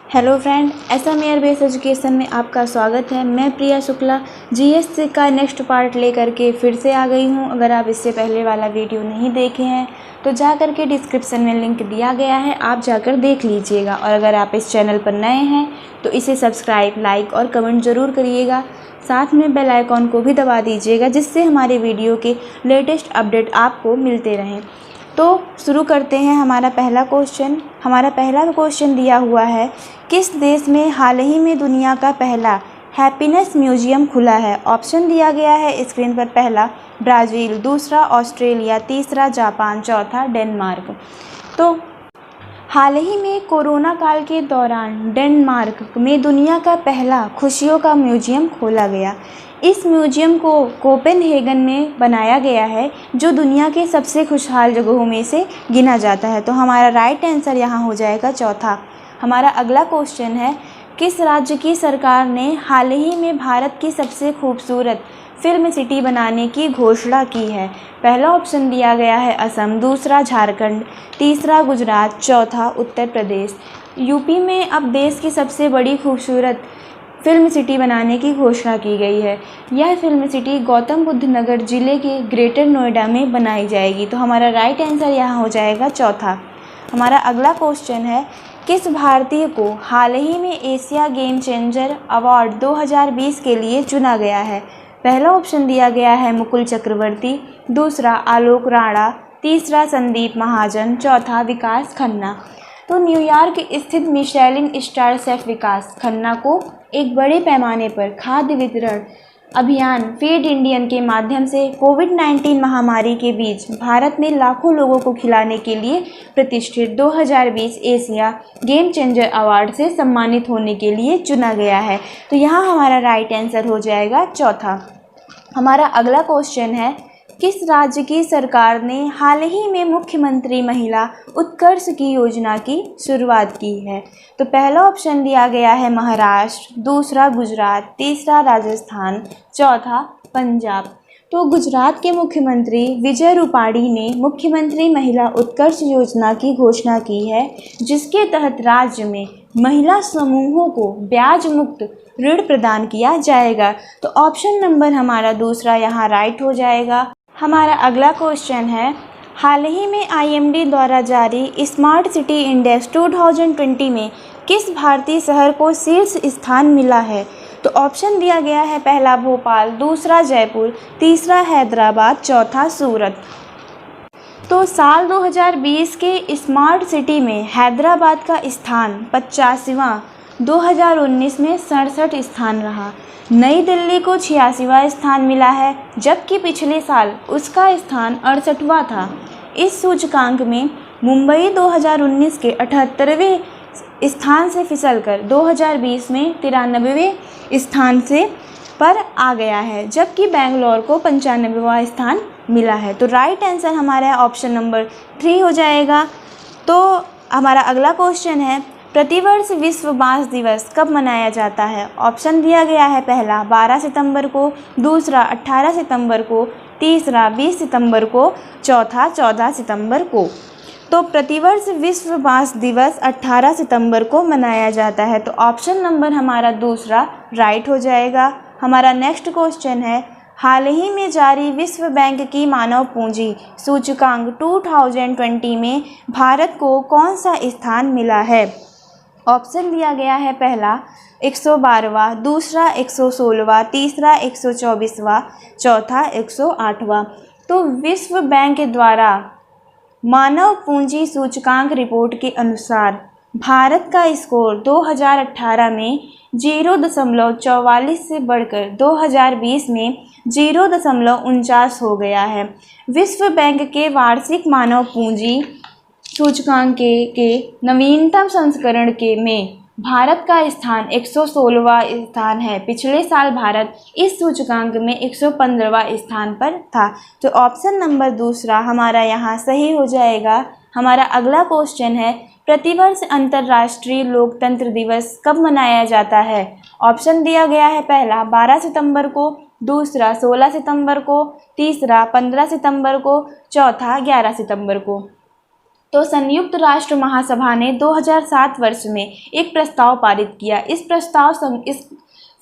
Hello friend, SM base education में आपका स्वागत है। मैं प्रिया शुक्ला जीएस का नेक्स्ट पार्ट लेकर के फिर से आ गई हूँ। अगर आप इससे पहले वाला वीडियो नहीं देखे हैं तो जा कर के डिस्क्रिप्शन में लिंक दिया गया है, आप जाकर देख लीजिएगा। और अगर आप इस चैनल पर नए हैं तो इसे सब्सक्राइब, लाइक और कमेंट ज़रूर करिएगा। साथ में बेल आइकॉन को भी दबा दीजिएगा जिससे हमारे वीडियो के लेटेस्ट अपडेट आपको मिलते रहें। तो शुरू करते हैं हमारा पहला क्वेश्चन दिया हुआ है, किस देश में हाल ही में दुनिया का पहला हैप्पीनेस म्यूजियम खुला है। ऑप्शन दिया गया है स्क्रीन पर। पहला ब्राज़ील, दूसरा ऑस्ट्रेलिया, तीसरा जापान, चौथा डेनमार्क। तो हाल ही में कोरोना काल के दौरान डेनमार्क में दुनिया का पहला खुशियों का म्यूजियम खोला गया। इस म्यूजियम को कोपेनहेगन में बनाया गया है जो दुनिया के सबसे खुशहाल जगहों में से गिना जाता है। तो हमारा राइट आंसर यहाँ हो जाएगा चौथा। हमारा अगला क्वेश्चन है, किस राज्य की सरकार ने हाल ही में भारत की सबसे खूबसूरत फिल्म सिटी बनाने की घोषणा की है। पहला ऑप्शन दिया गया है असम, दूसरा झारखंड, तीसरा गुजरात, चौथा उत्तर प्रदेश। यूपी में अब देश की सबसे बड़ी खूबसूरत फिल्म सिटी बनाने की घोषणा की गई है। यह फिल्म सिटी गौतम बुद्ध नगर जिले के ग्रेटर नोएडा में बनाई जाएगी। तो हमारा राइट आंसर यहाँ हो जाएगा चौथा। हमारा अगला क्वेश्चन है, किस भारतीय को हाल ही में एशिया गेम चेंजर अवार्ड 2020 के लिए चुना गया है। पहला ऑप्शन दिया गया है मुकुल चक्रवर्ती, दूसरा आलोक राणा, तीसरा संदीप महाजन, चौथा विकास खन्ना। तो न्यूयॉर्क स्थित मिशेलिन स्टार शेफ विकास खन्ना को एक बड़े पैमाने पर खाद्य वितरण अभियान फीड इंडियन के माध्यम से कोविड-19 महामारी के बीच भारत में लाखों लोगों को खिलाने के लिए प्रतिष्ठित 2020 एशिया गेम चेंजर अवार्ड से सम्मानित होने के लिए चुना गया है। तो यहाँ हमारा राइट आंसर हो जाएगा चौथा। हमारा अगला क्वेश्चन है, किस राज्य की सरकार ने हाल ही में मुख्यमंत्री महिला उत्कर्ष की योजना की शुरुआत की है। तो पहला ऑप्शन दिया गया है महाराष्ट्र, दूसरा गुजरात, तीसरा राजस्थान, चौथा पंजाब। तो गुजरात के मुख्यमंत्री विजय रूपाणी ने मुख्यमंत्री महिला उत्कर्ष योजना की घोषणा की है, जिसके तहत राज्य में महिला समूहों को ब्याज मुक्त ऋण प्रदान किया जाएगा। तो ऑप्शन नंबर हमारा दूसरा यहाँ राइट हो जाएगा। हमारा अगला क्वेश्चन है, हाल ही में IMD द्वारा जारी स्मार्ट सिटी इंडेक्स 2020 में किस भारतीय शहर को शीर्ष स्थान मिला है। तो ऑप्शन दिया गया है पहला भोपाल, दूसरा जयपुर, तीसरा हैदराबाद, चौथा सूरत। तो साल 2020 के स्मार्ट सिटी में हैदराबाद का स्थान 50वां, 2019 में 67 स्थान रहा। नई दिल्ली को 86वां स्थान मिला है, जबकि पिछले साल उसका स्थान 68वां था। इस सूचकांक में मुंबई 2019 के 78वें स्थान से फिसलकर 2020 में 93वें स्थान से पर आ गया है, जबकि बेंगलोर को 95वां स्थान मिला है। तो राइट आंसर हमारा ऑप्शन नंबर 3 हो जाएगा। तो हमारा अगला क्वेश्चन है, प्रतिवर्ष विश्व बांस दिवस कब मनाया जाता है। ऑप्शन दिया गया है पहला 12 सितंबर को, दूसरा 18 सितंबर को, तीसरा 20 सितंबर को, चौथा 14 सितंबर को। तो प्रतिवर्ष विश्व बांस दिवस 18 सितंबर को मनाया जाता है। तो ऑप्शन नंबर हमारा दूसरा राइट हो जाएगा। हमारा नेक्स्ट क्वेश्चन है, हाल ही में जारी विश्व बैंक की मानव पूंजी सूचकांक 2020 में भारत को कौन सा स्थान मिला है। ऑप्शन दिया गया है पहला 112वां, दूसरा 116वां, तीसरा 124वां, चौथा 108वां। तो विश्व बैंक द्वारा मानव पूंजी सूचकांक रिपोर्ट के अनुसार भारत का स्कोर 2018 में 0.44 से बढ़कर 2020 में 0.49 हो गया है। विश्व बैंक के वार्षिक मानव पूंजी सूचकांक के नवीनतम संस्करण में भारत का स्थान 116वां स्थान है। पिछले साल भारत इस सूचकांक में 115वां स्थान पर था। तो ऑप्शन नंबर दूसरा हमारा यहाँ सही हो जाएगा। हमारा अगला क्वेश्चन है, प्रतिवर्ष अंतर्राष्ट्रीय लोकतंत्र दिवस कब मनाया जाता है। ऑप्शन दिया गया है पहला 12 सितंबर को, दूसरा 16 सितंबर को, तीसरा 15 सितंबर को, चौथा 11 सितंबर को। तो संयुक्त राष्ट्र महासभा ने 2007 वर्ष में एक प्रस्ताव पारित किया। इस प्रस्ताव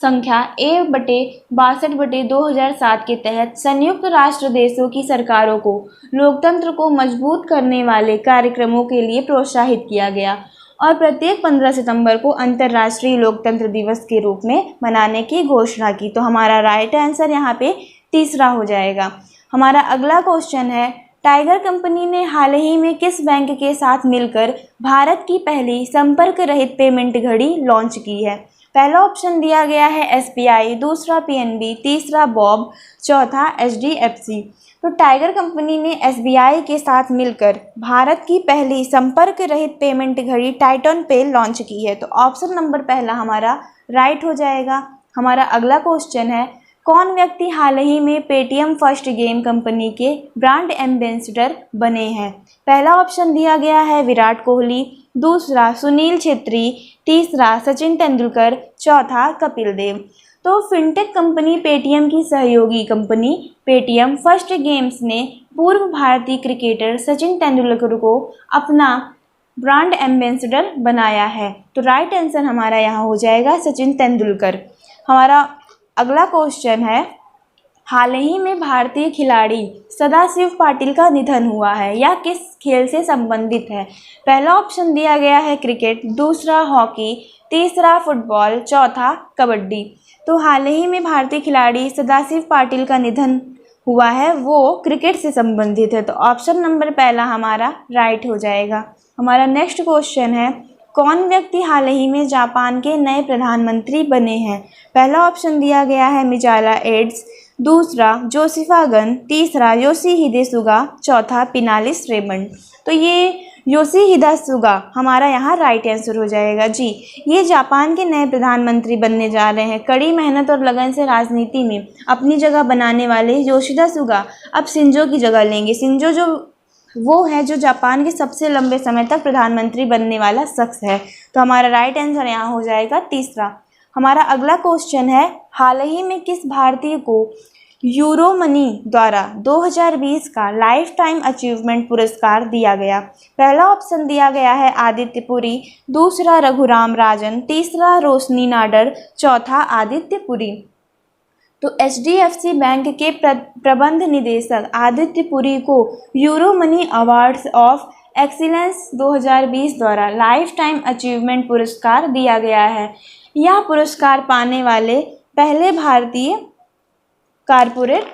संख्या A/62/2007 के तहत संयुक्त राष्ट्र देशों की सरकारों को लोकतंत्र को मजबूत करने वाले कार्यक्रमों के लिए प्रोत्साहित किया गया और प्रत्येक 15 सितंबर को अंतर्राष्ट्रीय लोकतंत्र दिवस के रूप में मनाने की घोषणा की। तो हमारा राइट आंसर यहाँ पे तीसरा हो जाएगा। हमारा अगला क्वेश्चन है, टाइगर कंपनी ने हाल ही में किस बैंक के साथ मिलकर भारत की पहली संपर्क रहित पेमेंट घड़ी लॉन्च की है? पहला ऑप्शन दिया गया है SBI, दूसरा PNB, तीसरा बॉब, चौथा HDFC। तो टाइगर कंपनी ने SBI के साथ मिलकर भारत की पहली संपर्क रहित पेमेंट घड़ी टाइटन पे लॉन्च की है। तो ऑप्शन नंबर पहला हमारा राइट हो जाएगा। हमारा अगला क्वेश्चन है, कौन व्यक्ति हाल ही में पेटीएम फर्स्ट गेम कंपनी के ब्रांड एम्बेसडर बने हैं? पहला ऑप्शन दिया गया है विराट कोहली, दूसरा सुनील छेत्री, तीसरा सचिन तेंदुलकर, चौथा कपिल देव। तो फिनटेक कंपनी पेटीएम की सहयोगी कंपनी पेटीएम फर्स्ट गेम्स ने पूर्व भारतीय क्रिकेटर सचिन तेंदुलकर को अपना ब्रांड एम्बेसडर बनाया है। तो राइट आंसर हमारा यहाँ हो जाएगा सचिन तेंदुलकर। हमारा अगला क्वेश्चन है, हाल ही में भारतीय खिलाड़ी सदाशिव पाटिल का निधन हुआ है, यह किस खेल से संबंधित है? पहला ऑप्शन दिया गया है क्रिकेट, दूसरा हॉकी, तीसरा फुटबॉल, चौथा कबड्डी। तो हाल ही में भारतीय खिलाड़ी सदाशिव पाटिल का निधन हुआ है, वो क्रिकेट से संबंधित है। तो ऑप्शन नंबर पहला हमारा राइट हो जाएगा। हमारा नेक्स्ट क्वेश्चन है, कौन व्यक्ति हाल ही में जापान के नए प्रधानमंत्री बने हैं? पहला ऑप्शन दिया गया है मिजाला एड्स, दूसरा जोशिफा गन, तीसरा योशिहिदे सुगा, चौथा पिनालिस रेमंड। तो ये योशिहिदे सुगा हमारा यहाँ राइट आंसर हो जाएगा जी। ये जापान के नए प्रधानमंत्री बनने जा रहे हैं। कड़ी मेहनत और लगन से राजनीति में अपनी जगह बनाने वाले योशिहिदे सुगा अब शिंजो की जगह लेंगे। शिंजो जो वो है जो जापान के सबसे लंबे समय तक प्रधानमंत्री बनने वाला शख्स है। तो हमारा राइट आंसर यहाँ हो जाएगा तीसरा। हमारा अगला क्वेश्चन है, हाल ही में किस भारतीय को यूरोमनी द्वारा 2020 का लाइफ टाइम अचीवमेंट पुरस्कार दिया गया? पहला ऑप्शन दिया गया है आदित्य पुरी, दूसरा रघुराम राजन, तीसरा रोशनी नाडर, चौथा आदित्य पुरी। तो HDFC बैंक के प्रबंध निदेशक आदित्य पुरी को यूरोमनी अवार्ड्स ऑफ एक्सीलेंस 2020 द्वारा लाइफ टाइम अचीवमेंट पुरस्कार दिया गया है। यह पुरस्कार पाने वाले पहले भारतीय कॉरपोरेट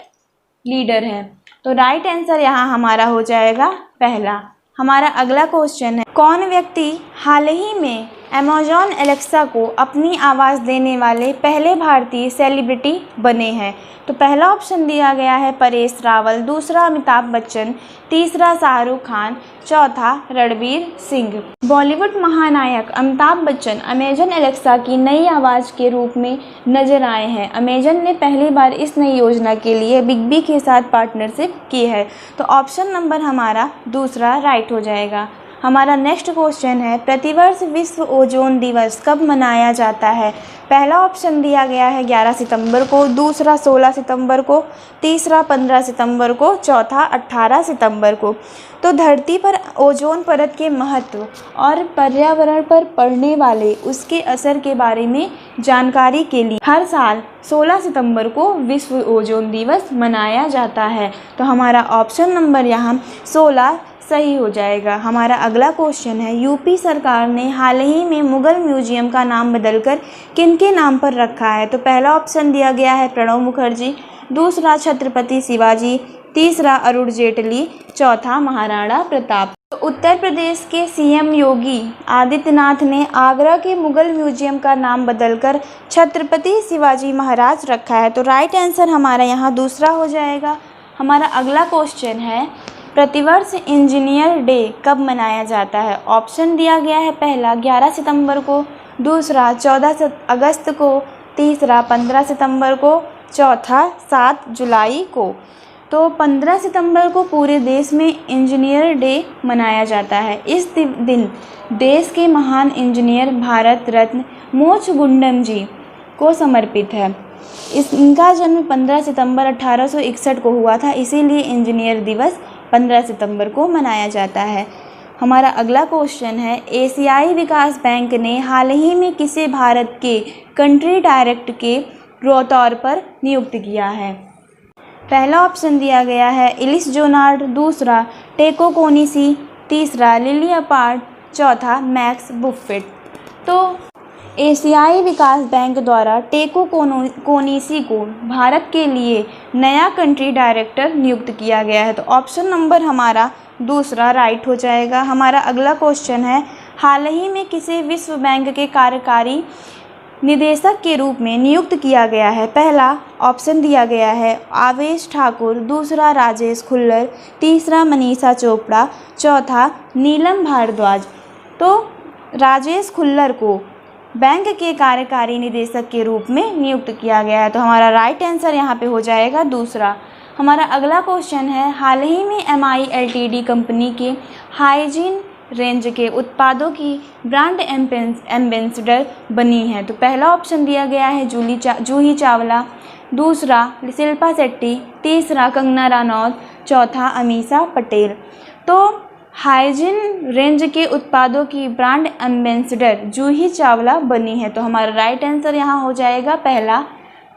लीडर हैं। तो राइट आंसर यहाँ हमारा हो जाएगा पहला। हमारा अगला क्वेश्चन है, कौन व्यक्ति हाल ही में अमेजॉन एलेक्सा को अपनी आवाज़ देने वाले पहले भारतीय सेलिब्रिटी बने हैं? तो पहला ऑप्शन दिया गया है परेश रावल, दूसरा अमिताभ बच्चन, तीसरा शाहरुख खान, चौथा रणवीर सिंह। बॉलीवुड महानायक अमिताभ बच्चन अमेजॉन एलेक्सा की नई आवाज़ के रूप में नजर आए हैं। अमेजॉन ने पहली बार इस नई योजना के लिए बिग बी के साथ पार्टनरशिप की है। तो ऑप्शन नंबर हमारा दूसरा राइट हो जाएगा। हमारा नेक्स्ट क्वेश्चन है, प्रतिवर्ष विश्व ओजोन दिवस कब मनाया जाता है? पहला ऑप्शन दिया गया है 11 सितंबर को, दूसरा 16 सितंबर को, तीसरा 15 सितंबर को, चौथा 18 सितंबर को। तो धरती पर ओजोन परत के महत्व और पर्यावरण पर पड़ने वाले उसके असर के बारे में जानकारी के लिए हर साल 16 सितंबर को विश्व ओजोन दिवस मनाया जाता है। तो हमारा ऑप्शन नंबर यहाँ 16 सही हो जाएगा। हमारा अगला क्वेश्चन है, यूपी सरकार ने हाल ही में मुगल म्यूजियम का नाम बदलकर किनके नाम पर रखा है? तो पहला ऑप्शन दिया गया है प्रणब मुखर्जी, दूसरा छत्रपति शिवाजी, तीसरा अरुण जेटली, चौथा महाराणा प्रताप। तो उत्तर प्रदेश के CM योगी आदित्यनाथ ने आगरा के मुगल म्यूजियम का नाम बदलकर छत्रपति शिवाजी महाराज रखा है। तो राइट आंसर हमारा यहाँ दूसरा हो जाएगा। हमारा अगला क्वेश्चन है, प्रतिवर्ष इंजीनियर डे कब मनाया जाता है? ऑप्शन दिया गया है पहला 11 सितंबर को, दूसरा 14 अगस्त को, तीसरा 15 सितंबर को, चौथा 7 जुलाई को। तो 15 सितंबर को पूरे देश में इंजीनियर डे मनाया जाता है। इस दिन देश के महान इंजीनियर भारत रत्न मोक्षगुंडम जी को समर्पित है। इनका जन्म 15 सितंबर 1861 को हुआ था, इसीलिए इंजीनियर दिवस 15 सितंबर को मनाया जाता है। हमारा अगला क्वेश्चन है, एशियाई विकास बैंक ने हाल ही में किसे भारत के कंट्री डायरेक्टर के तौर पर नियुक्त किया है? पहला ऑप्शन दिया गया है इलिस जोनार्ड, दूसरा टेको कोनिसी, तीसरा लिली अपार्ड, चौथा मैक्स बुफेट। तो एशियाई विकास बैंक द्वारा टेको कोनिसी को भारत के लिए नया कंट्री डायरेक्टर नियुक्त किया गया है। तो ऑप्शन नंबर हमारा दूसरा राइट हो जाएगा। हमारा अगला क्वेश्चन है, हाल ही में किसे विश्व बैंक के कार्यकारी निदेशक के रूप में नियुक्त किया गया है? पहला ऑप्शन दिया गया है आवेश ठाकुर, दूसरा राजेश खुल्लर, तीसरा मनीषा चोपड़ा, चौथा नीलम भारद्वाज। तो राजेश खुल्लर को बैंक के कार्यकारी निदेशक के रूप में नियुक्त किया गया है। तो हमारा राइट आंसर यहाँ पे हो जाएगा दूसरा। हमारा अगला क्वेश्चन है, हाल ही में MI Ltd कंपनी के हाइजीन रेंज के उत्पादों की ब्रांड एम्बेसडर बनी है। तो पहला ऑप्शन दिया गया है जूही चावला, दूसरा शिल्पा शेट्टी, तीसरा कंगना रनौत, चौथा अमीषा पटेल। तो हाइजीन रेंज के उत्पादों की ब्रांड एम्बेसडर जूही चावला बनी है। तो हमारा राइट आंसर यहाँ हो जाएगा पहला।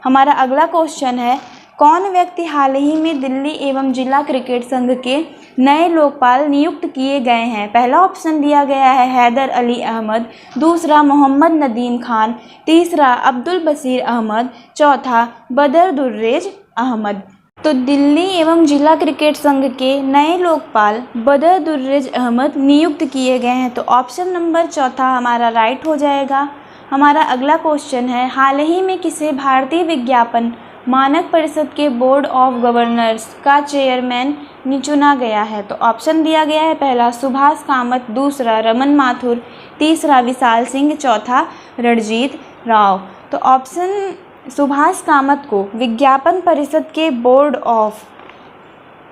हमारा अगला क्वेश्चन है, कौन व्यक्ति हाल ही में दिल्ली एवं जिला क्रिकेट संघ के नए लोकपाल नियुक्त किए गए हैं? पहला ऑप्शन दिया गया है हैदर अली अहमद, दूसरा मोहम्मद नदीम खान, तीसरा अब्दुल बशीर अहमद, चौथा बदरुद्दोज़ अहमद। तो दिल्ली एवं जिला क्रिकेट संघ के नए लोकपाल बदरुद्दोज़ अहमद नियुक्त किए गए हैं। तो ऑप्शन नंबर चौथा हमारा राइट हो जाएगा। हमारा अगला क्वेश्चन है, हाल ही में किसे भारतीय विज्ञापन मानक परिषद के बोर्ड ऑफ गवर्नर्स का चेयरमैन चुना गया है? तो ऑप्शन दिया गया है पहला सुभाष कामत, दूसरा रमन माथुर, तीसरा विशाल सिंह, चौथा रणजीत राव। तो ऑप्शन सुभाष कामत को विज्ञापन परिषद के बोर्ड ऑफ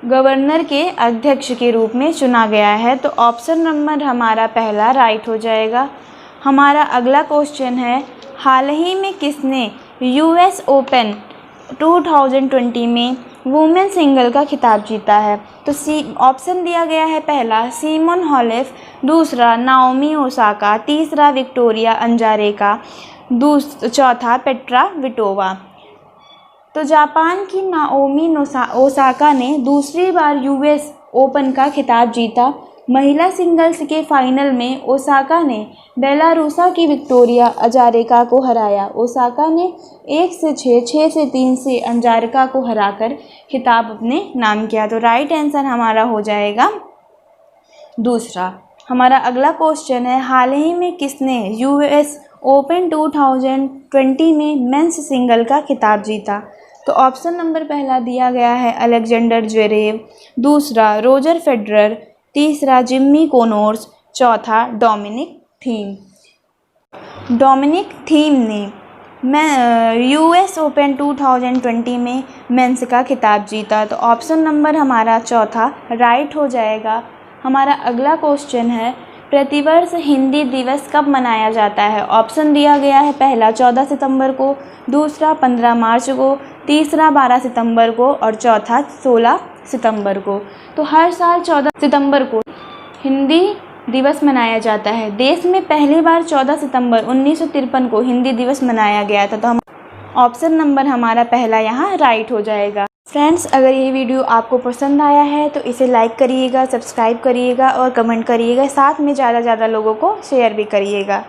गवर्नर के अध्यक्ष के रूप में चुना गया है। तो ऑप्शन नंबर हमारा पहला राइट हो जाएगा। हमारा अगला क्वेश्चन है, हाल ही में किसने US ओपन 2020 में वुमेन सिंगल का खिताब जीता है? तो ऑप्शन दिया गया है पहला सिमोन हालेप, दूसरा नाओमी ओसाका, तीसरा विक्टोरिया अंजारेका, चौथा पेट्रा विटोवा। तो जापान की नाओमी ओसाका ने दूसरी बार US ओपन का खिताब जीता। महिला सिंगल्स के फाइनल में ओसाका ने बेलारूसा की विक्टोरिया अंजारेका को हराया। ओसाका ने 1-6, 6-3 से अंजारेका को हराकर खिताब अपने नाम किया। तो राइट आंसर हमारा हो जाएगा दूसरा। हमारा अगला क्वेश्चन है, हाल ही में किसने US ओपन 2020 में मेंस सिंगल का खिताब जीता? तो ऑप्शन नंबर पहला दिया गया है अलेक्जेंडर ज्वेरेव, दूसरा रोजर फेडरर, तीसरा जिम्मी कोनोर्स, चौथा डोमिनिक थीम। डोमिनिक थीम ने US ओपन 2020 में मेंस का खिताब जीता। तो ऑप्शन नंबर हमारा चौथा राइट हो जाएगा। हमारा अगला क्वेश्चन है, प्रतिवर्ष हिंदी दिवस कब मनाया जाता है? ऑप्शन दिया गया है पहला 14 सितंबर को, दूसरा 15 मार्च को, तीसरा 12 सितंबर को और चौथा 16 सितंबर को। तो हर साल 14 सितंबर को हिंदी दिवस मनाया जाता है। देश में पहली बार 14 सितंबर 1953 को हिंदी दिवस मनाया गया था। तो हम ऑप्शन नंबर हमारा पहला यहाँ राइट हो जाएगा। फ्रेंड्स, अगर ये वीडियो आपको पसंद आया है तो इसे लाइक करिएगा, सब्सक्राइब करिएगा और कमेंट करिएगा, साथ में ज़्यादा लोगों को शेयर भी करिएगा।